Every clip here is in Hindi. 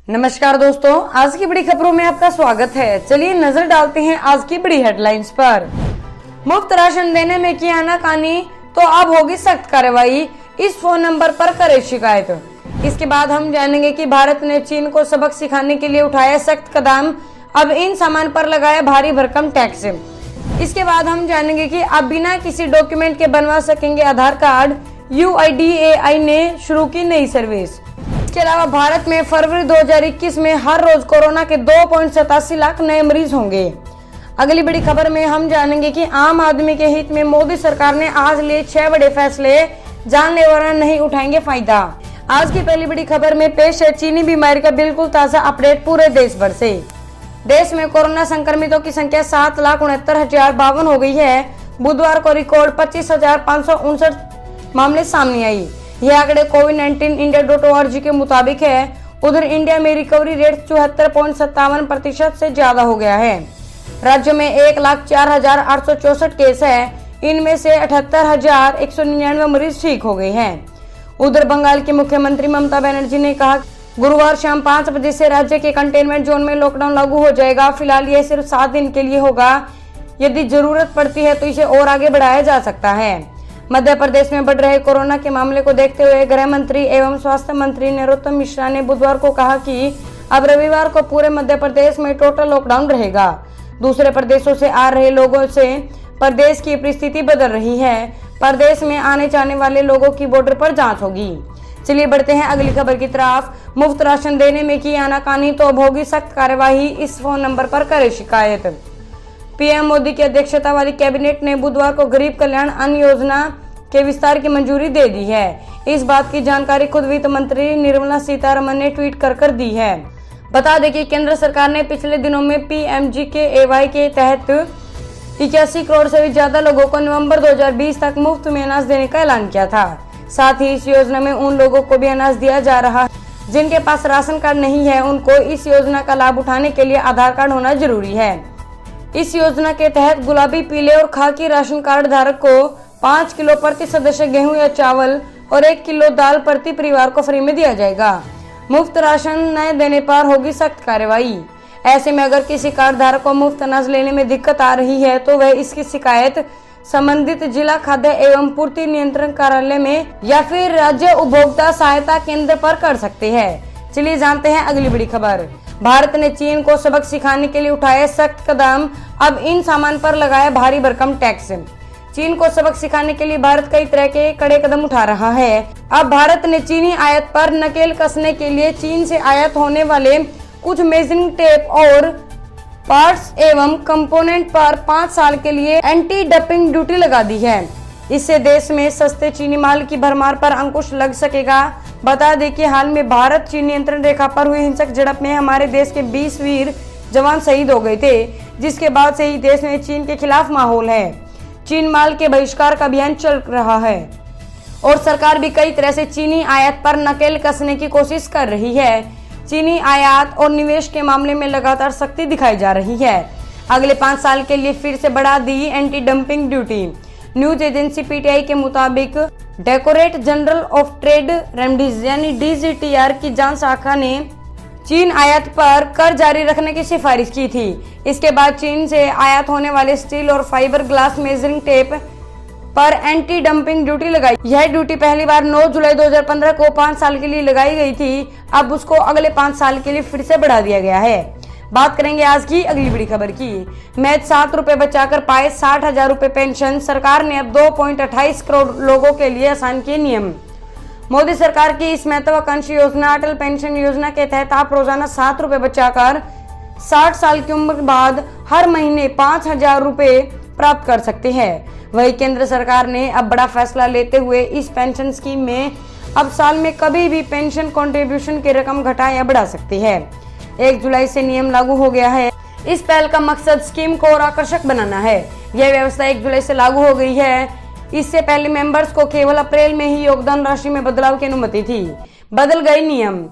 नमस्कार दोस्तों, आज की बड़ी खबरों में आपका स्वागत है। चलिए नजर डालते हैं आज की बड़ी हेडलाइंस पर। मुफ्त राशन देने में की आनाकानी तो अब होगी सख्त कार्रवाई, इस फोन नंबर पर करे शिकायत। इसके बाद हम जानेंगे कि भारत ने चीन को सबक सिखाने के लिए उठाया सख्त कदम, अब इन सामान पर लगाया भारी भरकम टैक्स। इसके बाद हम जानेंगे कि अब बिना किसी डॉक्यूमेंट के बनवा सकेंगे आधार कार्ड, UIDAI ने शुरू की नई सर्विस। इसके अलावा भारत में फरवरी 2021 में हर रोज कोरोना के 2.87 लाख नए मरीज होंगे। अगली बड़ी खबर में हम जानेंगे कि आम आदमी के हित में मोदी सरकार ने आज लिए 6 बड़े फैसले, जानलेवा नहीं उठाएंगे फायदा। आज की पहली बड़ी खबर में पेश है चीनी बीमारी का बिल्कुल ताजा अपडेट पूरे देश भर से। देश में कोरोना संक्रमितों की संख्या 7,69,052 हो गई है। बुधवार को रिकॉर्ड 25,559 मामले सामने आई। यह आंकड़े कोविड-19 के मुताबिक है। उधर इंडिया में रिकवरी रेट 74.57% से ज्यादा हो गया है। राज्य में 1,04,864 केस है, इनमें से 78,199 मरीज ठीक हो गए हैं। उधर बंगाल की मुख्यमंत्री ममता बनर्जी ने कहा गुरुवार शाम 5 बजे से राज्य के कंटेनमेंट जोन में लॉकडाउन लागू हो जाएगा। फिलहाल यह सिर्फ 7 दिन के लिए होगा, यदि जरूरत पड़ती है तो इसे और आगे बढ़ाया जा सकता है। मध्य प्रदेश में बढ़ रहे कोरोना के मामले को देखते हुए गृह मंत्री एवं स्वास्थ्य मंत्री नरोत्तम मिश्रा ने बुधवार को कहा कि अब रविवार को पूरे मध्य प्रदेश में टोटल लॉकडाउन रहेगा। दूसरे प्रदेशों से आ रहे लोगों से प्रदेश की परिस्थिति बदल रही है। प्रदेश में आने जाने वाले लोगों की बॉर्डर पर जांच होगी। चलिए बढ़ते हैं अगली खबर की तरफ। मुफ्त राशन देने में की आनाकानी तो अब होगी सख्त कार्यवाही, इस फोन नंबर पर करे शिकायत। पीएम मोदी की अध्यक्षता वाली कैबिनेट ने बुधवार को गरीब कल्याण अन्न योजना के विस्तार की मंजूरी दे दी है। इस बात की जानकारी खुद वित्त मंत्री निर्मला सीतारमण ने ट्वीट कर दी है। बता दें कि केंद्र सरकार ने पिछले दिनों में PMGKY के तहत 81 करोड़ से भी ज्यादा लोगों को नवंबर 2020 तक मुफ्त में अनाज देने का ऐलान किया था। साथ ही इस योजना में उन लोगों को भी अनाज दिया जा रहा है जिनके पास राशन कार्ड नहीं है। उनको इस योजना का लाभ उठाने के लिए आधार कार्ड होना जरूरी है। इस योजना के तहत गुलाबी, पीले और खाकी राशन कार्ड धारक को 5 किलो प्रति सदस्य गेहूं या चावल और 1 किलो दाल प्रति परिवार को फ्री में दिया जाएगा। मुफ्त राशन न देने पर होगी सख्त कार्रवाई। ऐसे में अगर किसी कार्ड धारक को मुफ्त अनाज लेने में दिक्कत आ रही है तो वह इसकी शिकायत संबंधित जिला खाद्य एवं पूर्ति नियंत्रण कार्यालय में या फिर राज्य उपभोक्ता सहायता केंद्र पर कर सकते हैं। चलिए जानते हैं अगली बड़ी खबर। भारत ने चीन को सबक सिखाने के लिए उठाया सख्त कदम, अब इन सामान पर लगाया भारी भरकम टैक्स। चीन को सबक सिखाने के लिए भारत कई तरह के कड़े कदम उठा रहा है। अब भारत ने चीनी आयात पर नकेल कसने के लिए चीन से आयात होने वाले कुछ मेजरिंग टेप और पार्ट्स एवं कंपोनेंट पर 5 साल के लिए एंटी डंपिंग ड्यूटी लगा दी है। इससे देश में सस्ते चीनी माल की भरमार पर अंकुश लग सकेगा। बता दें कि हाल में भारत चीन नियंत्रण रेखा पर हुई हिंसक झड़प में हमारे देश के 20 वीर जवान शहीद हो गए थे, जिसके बाद से ही देश में चीन के खिलाफ माहौल है। चीन माल के बहिष्कार का अभियान चल रहा है और सरकार भी कई तरह से चीनी आयात पर नकेल कसने की कोशिश कर रही है। चीनी आयात और निवेश के मामले में लगातार सख्ती दिखाई जा रही है। अगले 5 साल के लिए फिर से बढ़ा दी anti dumping duty. News agency PTI के मुताबिक Directorate General of Trade Remedies यानी DGTR की जांच शाखा ने चीन आयात पर कर जारी रखने की सिफारिश की थी। इसके बाद चीन से आयात होने वाले स्टील और फाइबर ग्लास मेजरिंग टेप पर एंटी डंपिंग ड्यूटी लगाई। यह ड्यूटी पहली बार 9 जुलाई 2015 को 5 साल के लिए लगाई गई थी। अब उसको अगले 5 साल के लिए फिर से बढ़ा दिया गया है। बात करेंगे आज की अगली बड़ी खबर की। मैच 7 रुपए बचाकर पाए 60,000 रुपए पेंशन, सरकार ने अब 2.28 करोड़ लोगों के लिए आसान किए नियम। मोदी सरकार की इस महत्वाकांक्षी योजना अटल पेंशन योजना के तहत आप रोजाना 7 रुपए बचाकर 60 साल की उम्र बाद हर महीने 5,000 रुपए प्राप्त कर सकते हैं। वही केंद्र सरकार ने अब बड़ा फैसला लेते हुए इस पेंशन स्कीम में अब साल में कभी भी पेंशन कंट्रीब्यूशन की रकम घटा या बढ़ा सकती है। 1 जुलाई से नियम लागू हो गया है। इस पहल का मकसद स्कीम को और आकर्षक बनाना है। यह व्यवस्था 1 जुलाई से लागू हो गई है। इससे पहले मेंबर्स को केवल अप्रैल में ही योगदान राशि में बदलाव की अनुमति थी। बदल गए नियम।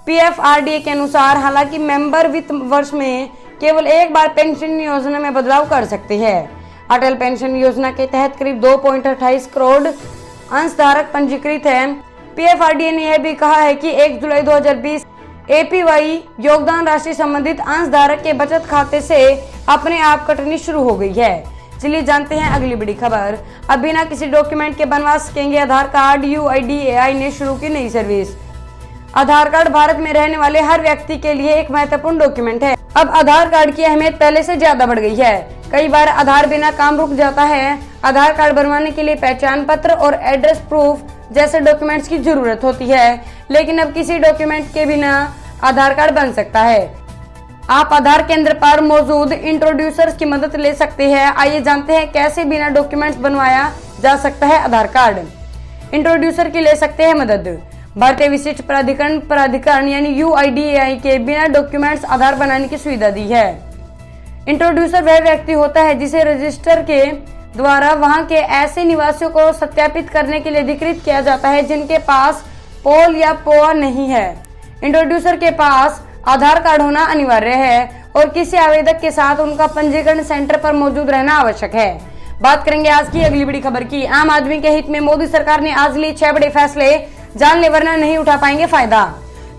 PFRDA के अनुसार हालांकि मेंबर वित्त वर्ष में केवल एक बार पेंशन योजना में बदलाव कर सकते हैं। अटल पेंशन योजना के तहत करीब 2.28 करोड़ अंशधारक पंजीकृत हैं। PFRDA ने यह भी कहा है कि 1 जुलाई 2020 APY योगदान राशि संबंधित अंशधारक के बचत खाते से अपने आप कटनी शुरू हो गई है। चलिए जानते हैं अगली बड़ी खबर। अब बिना किसी डॉक्यूमेंट के बनवा सकेंगे आधार कार्ड। UIDAI ने शुरू की नई सर्विस। आधार कार्ड भारत में रहने वाले हर व्यक्ति के लिए एक महत्वपूर्ण डॉक्यूमेंट है। अब आधार कार्ड की अहमियत पहले से ज्यादा बढ़ गई है। कई बार आधार बिना काम रुक जाता है। आधार कार्ड बनवाने के लिए पहचान पत्र और एड्रेस प्रूफ जैसे डॉक्यूमेंट्स की जरूरत होती है, लेकिन अब किसी डॉक्यूमेंट के बिना आधार कार्ड बन सकता है। आप आधार केंद्र पर मौजूद इंट्रोड्यूसर्स की मदद ले सकते हैं। आइए जानते हैं कैसे बिना डॉक्यूमेंट्स बनवाया जा सकता है आधार कार्ड। इंट्रोड्यूसर की ले सकते हैं मदद। भारतीय विशिष्ट प्राधिकरण यानी UIDAI के बिना डॉक्यूमेंट्स आधार बनाने की सुविधा दी है। इंट्रोड्यूसर वह व्यक्ति होता है जिसे रजिस्टर के द्वारा वहां के ऐसे निवासियों को सत्यापित करने के लिए अधिकृत किया जाता है जिनके पास पोल या पोआ नहीं है। इंट्रोड्यूसर के पास आधार कार्ड होना अनिवार्य है और किसी आवेदक के साथ उनका पंजीकरण सेंटर पर मौजूद रहना आवश्यक है। बात करेंगे आज की अगली बड़ी खबर की। आम आदमी के हित में मोदी सरकार ने आज लिए 6 बड़े फैसले, जान ले वरना नहीं उठा पाएंगे फायदा।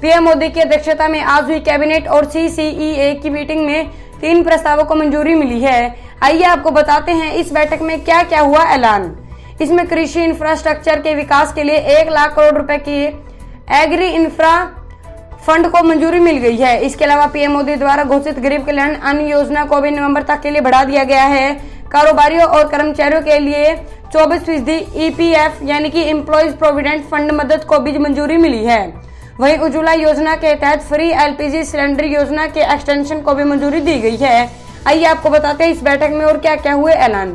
पीएम मोदी की अध्यक्षता में आज हुई कैबिनेट और CCEA की मीटिंग में 3 प्रस्तावों को मंजूरी मिली है। आइए आपको बताते हैं इस बैठक में क्या क्या हुआ ऐलान। इसमें कृषि इंफ्रास्ट्रक्चर के विकास के लिए 1 लाख करोड़ रुपए की एग्री इंफ्रा फंड को मंजूरी मिल गई है। इसके अलावा पीएम मोदी द्वारा घोषित गरीब कल्याण अन्न योजना को भी नवंबर तक के लिए बढ़ा दिया गया है। कारोबारियों और कर्मचारियों के लिए 24% EPF यानी कि एम्प्लॉइज प्रोविडेंट फंड मदद को भी मंजूरी मिली है। वहीं उज्ज्वला योजना के तहत फ्री LPG सिलेंडर योजना के एक्सटेंशन को भी मंजूरी दी गई है। आइए आपको बताते हैं इस बैठक में और क्या क्या हुए ऐलान।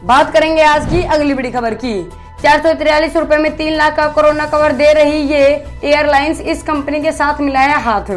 बात करेंगे आज की अगली बड़ी खबर की। 443 रुपए में 3 लाख का कोरोना कवर दे रही ये एयरलाइंस इस कंपनी के साथ मिलाया हाथ।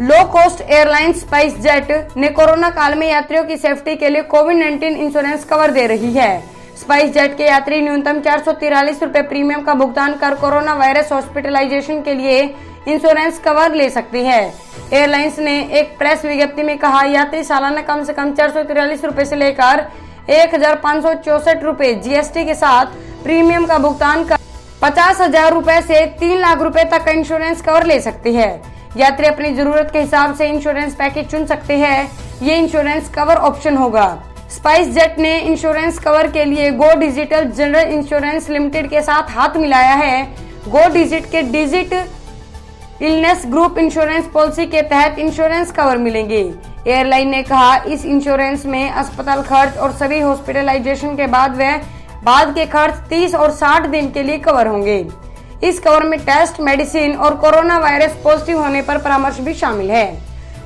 Low cost airline spice jet ने कोरोना काल में यात्रियों की सेफ्टी के लिए कोविड-19 इंश्योरेंस कवर दे रही है। स्पाइस जेट के यात्री न्यूनतम 443 रुपए प्रीमियम का भुगतान कर कोरोना वायरस हॉस्पिटलाइजेशन के लिए इंश्योरेंस कवर ले सकते हैं। एयरलाइंस ने एक प्रेस विज्ञप्ति में कहा, यात्री सालाना कम से कम 443 रुपए से लेकर 1564 रुपए GST के साथ प्रीमियम का भुगतान कर 50,000 रुपए से 3 लाख रुपए तक का इंश्योरेंस कवर ले सकते हैं। यात्री अपनी जरूरत के हिसाब से इंश्योरेंस पैकेज चुन सकते हैं। ये इंश्योरेंस कवर ऑप्शन होगा। स्पाइस जेट ने इंश्योरेंस कवर के लिए गो डिजिटल जनरल इंश्योरेंस लिमिटेड के साथ हाथ मिलाया है। गो डिजिट के digit illness group insurance policy के तहत इंश्योरेंस कवर मिलेंगे। एयरलाइन ने कहा, इस इंश्योरेंस में अस्पताल खर्च और सभी हॉस्पिटलाइजेशन के बाद के खर्च 30 और 60 दिन के लिए कवर होंगे। इस कवर में टेस्ट, मेडिसिन और कोरोना वायरस पॉजिटिव होने पर परामर्श भी शामिल है।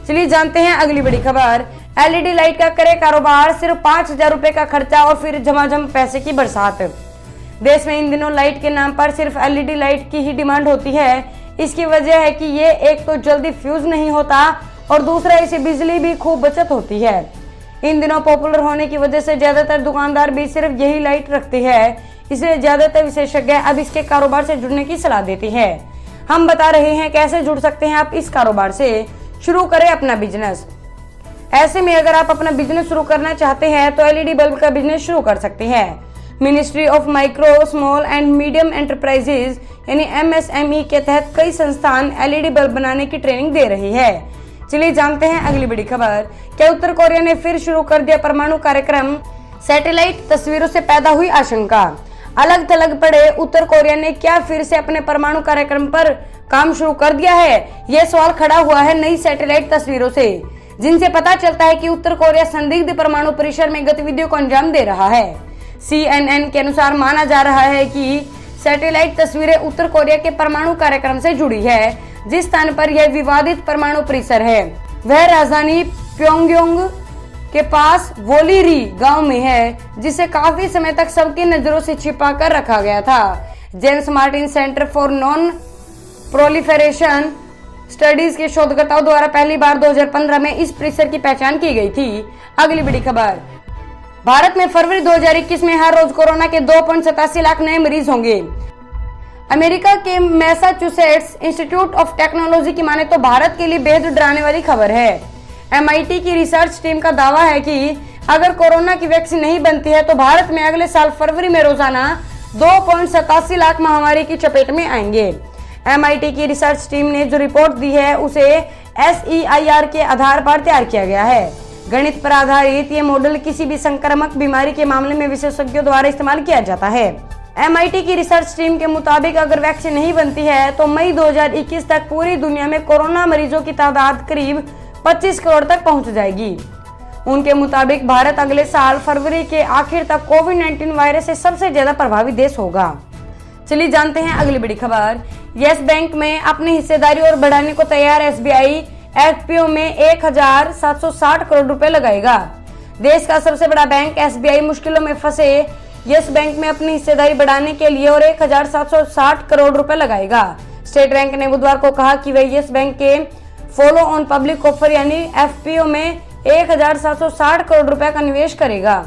चलिए जानते हैं अगली बड़ी खबर। LED लाइट का करे कारोबार, सिर्फ 5,000 रुपए का खर्चा और फिर झमाझम पैसे की बरसात। देश में इन दिनों लाइट के नाम पर सिर्फ LED लाइट की ही डिमांड होती है। इसकी वजह है कि ये एक तो जल्दी फ्यूज नहीं होता और दूसरा इसे बिजली भी खूब बचत होती है। इन दिनों पॉपुलर होने की वजह से ज्यादातर दुकानदार भी सिर्फ यही लाइट रखते हैं, इसलिए ज्यादातर विशेषज्ञ अब इसके कारोबार से जुड़ने की सलाह देते हैं। हम बता रहे हैं कैसे जुड़ सकते हैं आप इस कारोबार से। शुरू करें अपना बिजनेस। ऐसे में अगर आप अपना बिजनेस शुरू करना चाहते हैं तो LED बल्ब का बिजनेस शुरू कर सकते हैं। Ministry of micro, small and medium enterprises यानी MSME के तहत कई संस्थान LED बल्ब बनाने की ट्रेनिंग दे रही है। चलिए जानते हैं अगली बड़ी खबर। क्या उत्तर कोरिया ने फिर शुरू कर दिया परमाणु कार्यक्रम? सैटेलाइट तस्वीरों से पैदा हुई आशंका। अलग थलग पड़े उत्तर कोरिया ने क्या फिर से अपने परमाणु कार्यक्रम पर काम शुरू कर दिया है? यह सवाल खड़ा हुआ है नई सैटेलाइट तस्वीरों से, जिनसे पता चलता है कि उत्तर कोरिया संदिग्ध परमाणु परिसर में गतिविधियों को अंजाम दे रहा है। CNN के अनुसार माना जा रहा है कि सैटेलाइट तस्वीरें उत्तर कोरिया के परमाणु कार्यक्रम से जुड़ी है। जिस स्थान पर यह विवादित परमाणु परिसर है वह राजधानी प्योंगयांग के पास वोलीरी गांव में है, जिसे काफी समय तक सबकी नजरों से छिपा कर रखा गया था। James Martin centre for non proliferation studies के शोधकर्ताओं द्वारा पहली बार 2015 में इस परिसर की पहचान की गई थी। अगली बड़ी खबर। भारत में फरवरी 2021 में हर रोज कोरोना के 2.87 लाख नए मरीज होंगे। अमेरिका के मैसाचुसेट्स इंस्टीट्यूट ऑफ टेक्नोलॉजी की माने तो भारत के लिए बेहद डराने वाली खबर है। MIT की रिसर्च टीम का दावा है कि अगर कोरोना की वैक्सीन नहीं बनती है तो भारत में अगले साल फरवरी में रोजाना 2.87 लाख महामारी की चपेट में आएंगे। MIT की रिसर्च टीम ने जो रिपोर्ट दी है उसे SEIR के आधार पर तैयार किया गया है। गणित पर आधारित ये मॉडल किसी भी संक्रामक बीमारी के मामले में विशेषज्ञों द्वारा इस्तेमाल किया जाता है। MIT की रिसर्च टीम के मुताबिक अगर वैक्सीन नहीं बनती है तो मई 2021 तक पूरी दुनिया में कोरोना मरीजों की तादाद करीब 25 करोड़ तक पहुंच जाएगी। उनके मुताबिक भारत अगले साल फरवरी के आखिर तक कोविड-19 वायरस से सबसे ज्यादा प्रभावित देश होगा। चलिए जानते हैं अगली बड़ी खबर। यस बैंक में अपनी हिस्सेदारी और बढ़ाने को तैयार SBI FPO में 1760 करोड़ रुपए लगाएगा। देश का सबसे बड़ा बैंक SBI मुश्किलों में फंसे यस बैंक में अपनी हिस्सेदारी बढ़ाने के लिए और 1760 करोड़ रुपए लगाएगा। स्टेट बैंक ने बुधवार को कहा कि वह यस बैंक के फॉलो ऑन पब्लिक ऑफर यानी FPO में 1760 करोड़ रुपए का निवेश करेगा।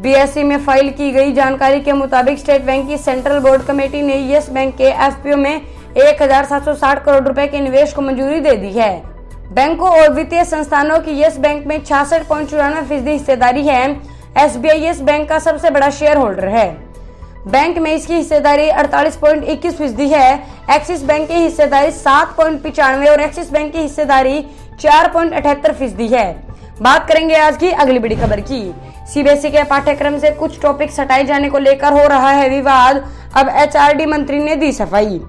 BSE में फाइल की गई जानकारी के मुताबिक स्टेट बैंक की सेंट्रल बोर्ड कमेटी ने यस बैंक के FPO में 1760 करोड़ रुपए के निवेश को मंजूरी दे दी है। बैंकों और वित्तीय संस्थानों की यस बैंक में 66.94% हिस्सेदारी है। SBI यस बैंक का सबसे बड़ा शेयर होल्डर है। बैंक में इसकी हिस्सेदारी 48.21% है। एक्सिस बैंक की हिस्सेदारी 7.95 और एक्सिस बैंक की हिस्सेदारी 4.78% है। बात करेंगे आज की अगली बड़ी खबर की। CBSE के पाठ्यक्रम से कुछ टॉपिक्स हटाए जाने को लेकर हो रहा है विवाद, अब HRD मंत्री ने दी सफाई।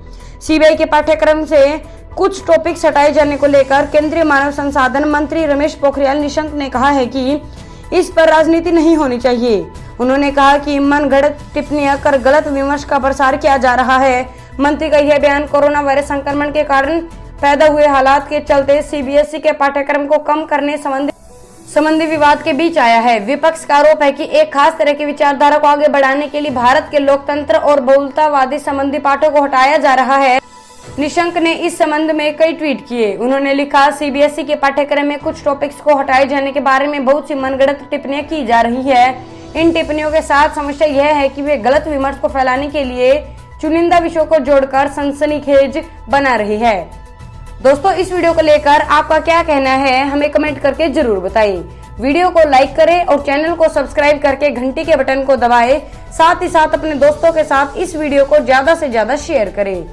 CBI के पाठ्यक्रम से कुछ टॉपिक्स हटाए जाने को लेकर केंद्रीय मानव संसाधन मंत्री रमेश पोखरियाल निशंक ने कहा है कि इस पर राजनीति नहीं होनी चाहिए। उन्होंने कहा कि मनगढ़ंत टिप्पणियां कर गलत विमर्श का प्रसार किया जा रहा है। मंत्री का यह बयान कोरोना वायरस संक्रमण के कारण पैदा हुए हालात के चलते CBSE के पाठ्यक्रम को कम करने संबंधी विवाद के बीच आया है। विपक्ष का आरोप है कि एक खास तरह की विचारधारा को आगे बढ़ाने के लिए भारत के लोकतंत्र और बहुलतावादी संबंधी पाठों को हटाया जा रहा है। निशंक ने इस संबंध में कई ट्वीट किए। उन्होंने लिखा, CBSE के पाठ्यक्रम में कुछ टॉपिक्स को हटाए जाने के बारे में बहुत सी मनगढ़ंत टिप्पणियां की जा रही है। इन टिप्पणियों के साथ समस्या यह है कि वे गलत विमर्श को फैलाने के लिए चुनिंदा विषयों को जोड़कर सनसनीखेज बना रही है। दोस्तों, इस वीडियो को लेकर आपका क्या कहना है हमें कमेंट करके जरूर बताइए। वीडियो को लाइक करें और चैनल को सब्सक्राइब करके घंटी के बटन को दबाएं। साथ ही साथ अपने दोस्तों के साथ इस वीडियो को ज्यादा से ज्यादा शेयर करें।